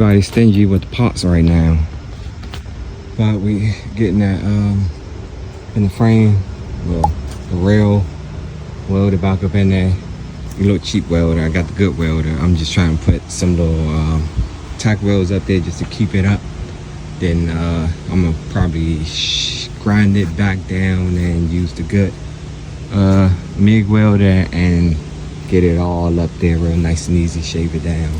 everybody's stingy with the parts right now. But we getting that in the frame, well, the rail welded back up in there. A little cheap welder. I got the good welder. I'm just trying to put some little tack welds up there just to keep it up. Then I'm gonna probably grind it back down and use the good MIG welder and get it all up there real nice and easy, shave it down.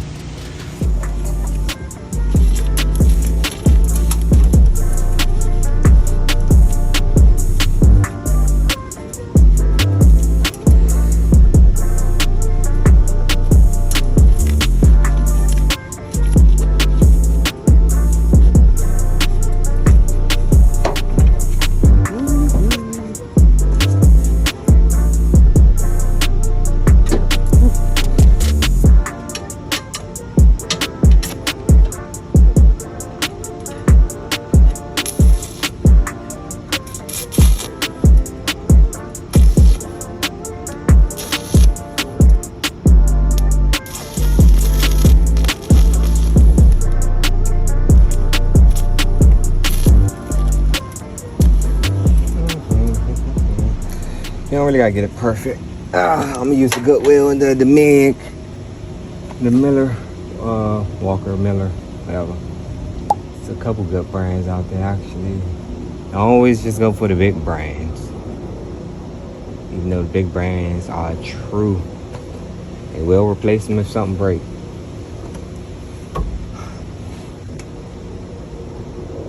You don't really gotta get it perfect. I'm gonna use the Goodwill and the MIG, the Miller, Walker, Miller, whatever. It's a couple good brands out there actually. I always just go for the big brands. Even though the big brands are true, they will replace them if something breaks.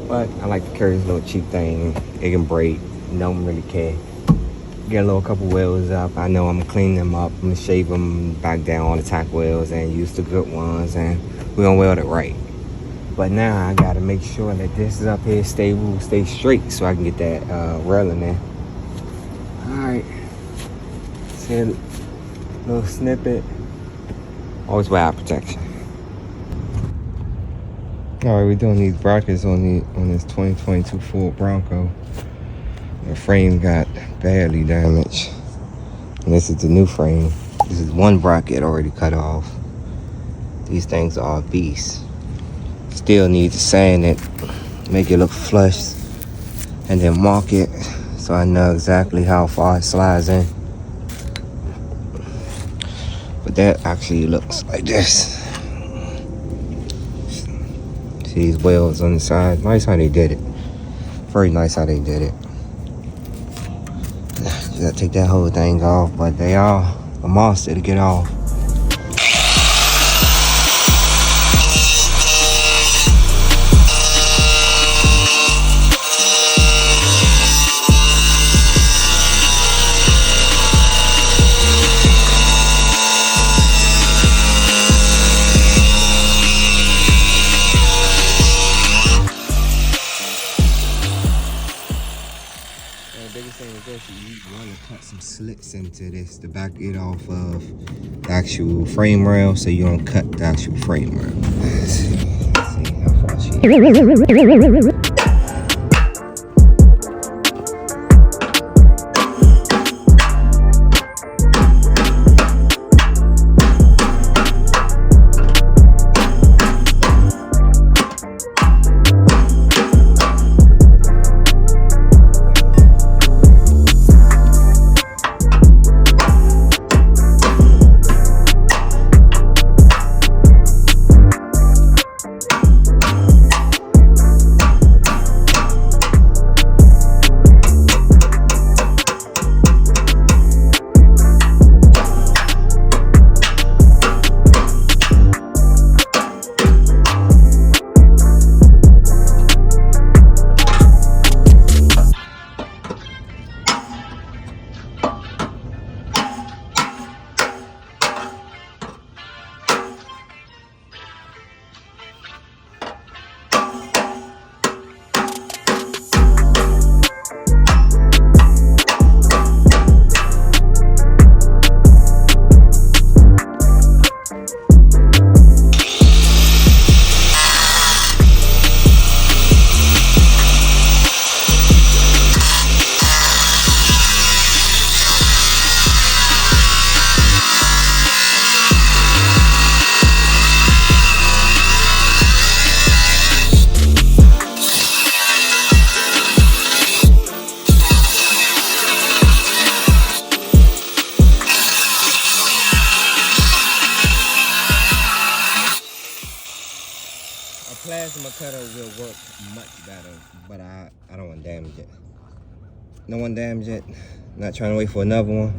But I like to carry this little cheap thing. It can break, don't really care. Get a little couple wheels up. I know I'm gonna clean them up. I'm gonna shave them back down on the tack wheels and use the good ones, and we're gonna weld it right. But now I gotta make sure that this is up here stable, stay straight, so I can get that rail in there. All right, see a little snippet. Always wear eye protection. All right, we're doing these brackets on this 2022 Ford Bronco. The frame got badly damaged. And this is the new frame. This is one bracket already cut off. These things are a beast. Still need to sand it, make it look flush, and then mark it so I know exactly how far it slides in. But that actually looks like this. See these welds on the side? Nice how they did it. Very nice how they did it. You gotta take that whole thing off, but they are a monster to get off. You want to cut some slits into this to back it off of the actual frame rail, so you don't cut the actual frame rail. Let's see how far she is. plasma cutter will work much better, but I don't want to damage it. No one damage it. Not trying to wait for another one.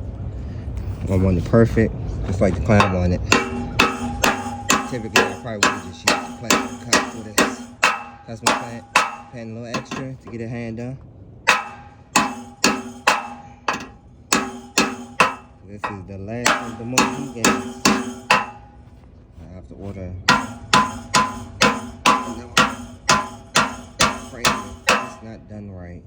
I want it perfect, just like the climb on it. Typically, I probably would just use the plasma cut for this. That's my plan. Paying a little extra to get a hand done. This is the last of the Mohicans. I have to order. It's not done right.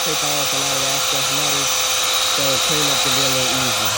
Take off a lot of that stuff muddy, so cleanup can be a little easier.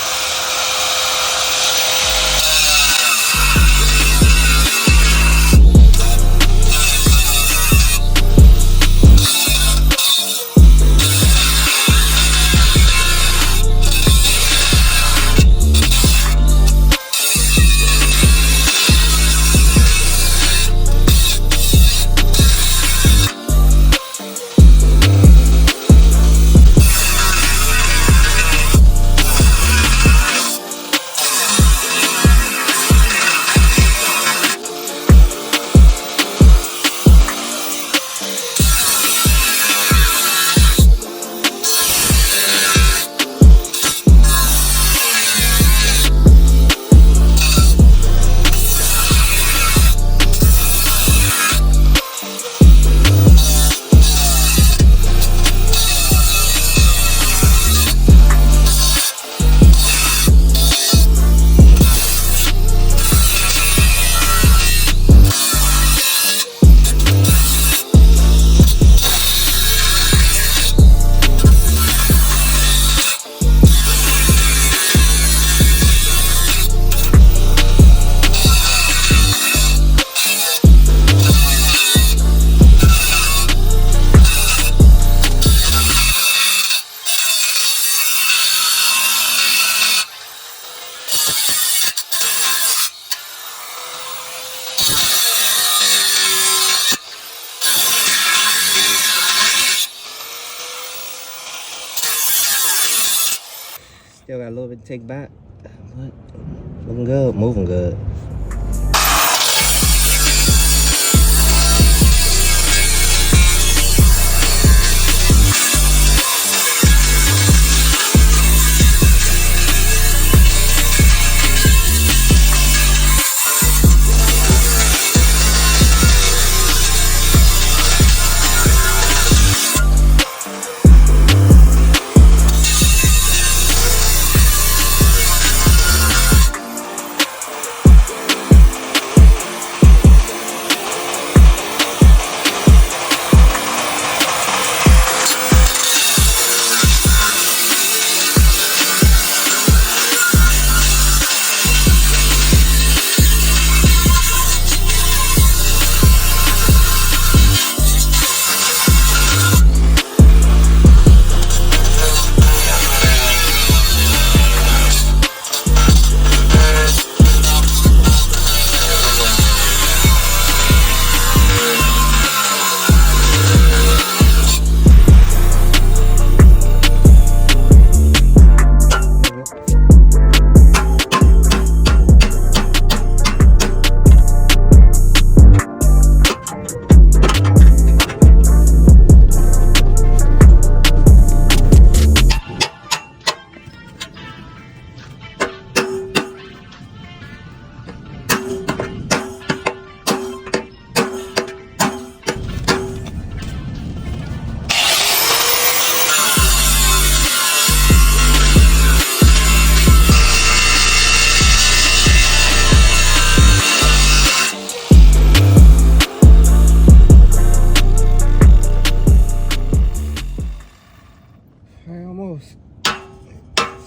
little bit to take back, but looking good, moving good.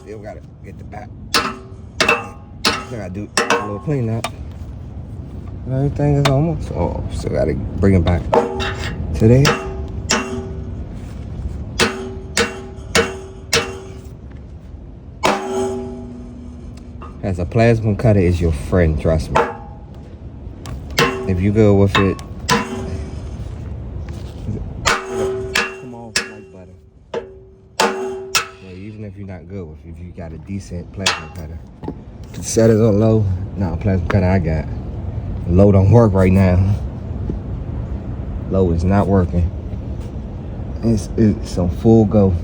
Still gotta get the back. Still gotta do a little cleanup. Everything is almost. Oh, still gotta bring it back today. As a plasma cutter is your friend, trust me. If you go with it, come off like butter. Even if you're not good with it, if you got a decent plasma cutter. Set it on low. No, plasma cutter I got. Low don't work right now. Low is not working. It's on full go.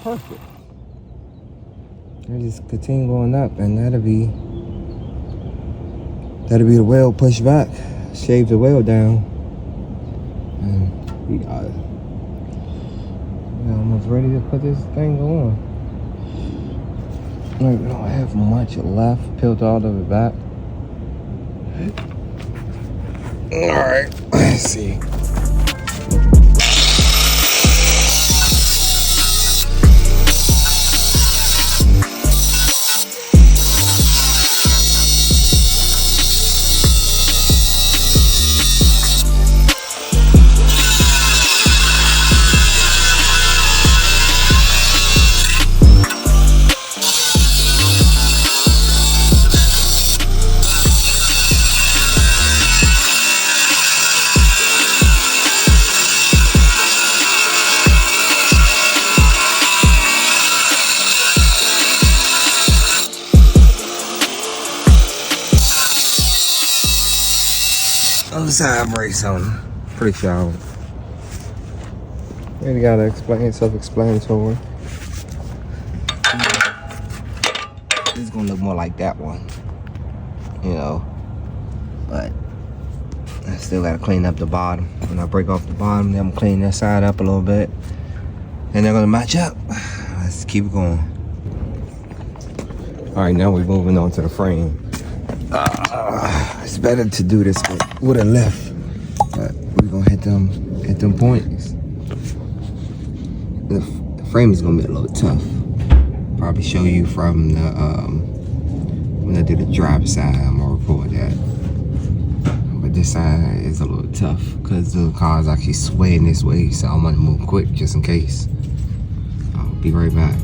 Perfect. I just continue going up, and that'll be the wheel pushed back, shave the wheel down, and we are almost ready to put this thing on. We don't have much left. Peeled all of it back. All right, let's see. other side brakes on. Pretty sure. Maybe gotta explain, self-explanatory. This is gonna look more like that one, you know. But I still gotta clean up the bottom. When I break off the bottom, then I'm gonna clean that side up a little bit, and they're gonna match up. Let's keep it going. All right, now we're moving on to the frame. It's better to do this with a lift, but we're gonna hit them points. The frame is gonna be a little tough. Probably show you from the when I do the driver's side. I'm gonna record that. But this side is a little tough because the car's actually swaying this way, so I'm gonna move quick just in case. I'll be right back.